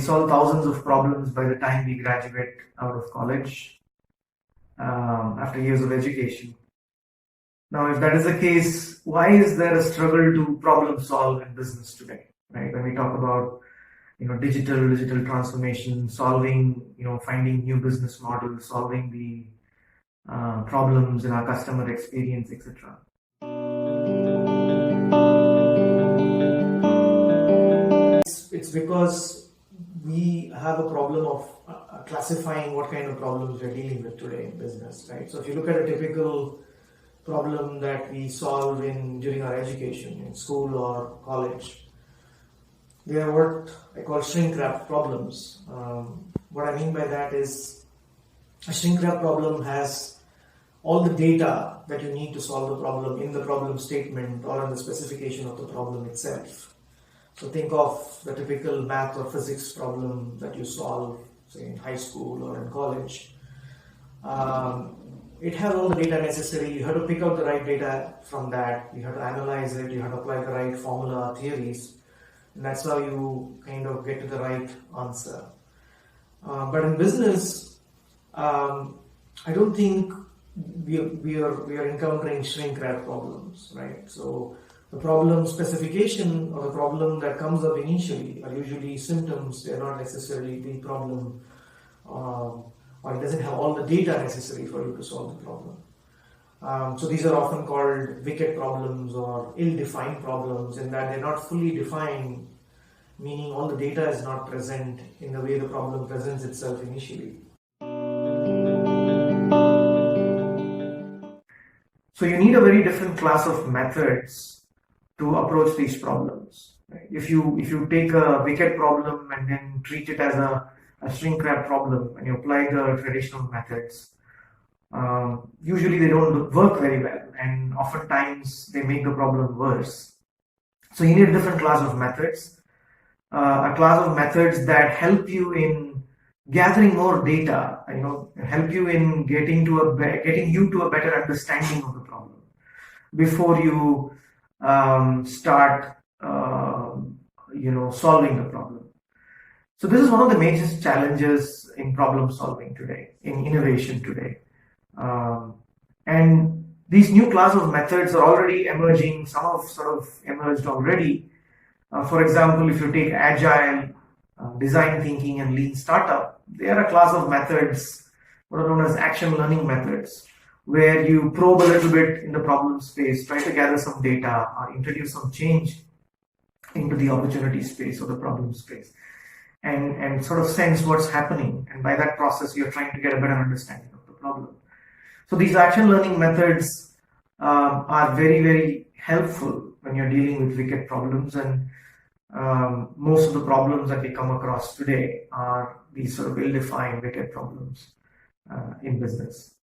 solve thousands of problems by the time we graduate out of college, after years of education. Now, if that is the case, why is there a struggle to problem solve in business today? Right? When we talk about digital transformation, solving, finding new business models, solving the problems in our customer experience, etc. It's because we have a problem of classifying what kind of problems we're dealing with today in business, right? So if you look at a typical problem that we solve during our education in school or college, they are what I call shrink wrap problems. What I mean by that is a shrink wrap problem has all the data that you need to solve the problem in the problem statement or in the specification of the problem itself. So think of the typical math or physics problem that you solve, say in high school or in college. It has all the data necessary. You have to pick out the right data from that. You have to analyze it. You have to apply the right formula or theories. And that's how you kind of get to the right answer. But in business, I don't think we are encountering shrink wrap problems, right? So the problem specification or the problem that comes up initially are usually symptoms. They're not necessarily the problem, or it doesn't have all the data necessary for you to solve the problem. So these are often called wicked problems or ill-defined problems, in that they're not fully defined, meaning all the data is not present in the way the problem presents itself initially. So you need a very different class of methods to approach these problems. Right? If you take a wicked problem and then treat it as a shrink wrap problem and you apply the traditional methods, usually they don't work very well, and oftentimes they make the problem worse. So you need a different class of methods, a class of methods that help you in gathering more data, help you in getting you to a better understanding of the problem before you start solving the problem. So this is one of the major challenges in problem solving today, in innovation today. And these new class of methods are already emerging. Some have sort of emerged already. For example, if you take Agile, design thinking, and lean startup, they are a class of methods, what are known as action learning methods, where you probe a little bit in the problem space, try to gather some data or introduce some change into the opportunity space or the problem space, and sort of sense what's happening. And by that process, you're trying to get a better understanding of the problem. So these action learning methods are very, very helpful when you're dealing with wicked problems. And most of the problems that we come across today are these sort of ill-defined wicked problems in business.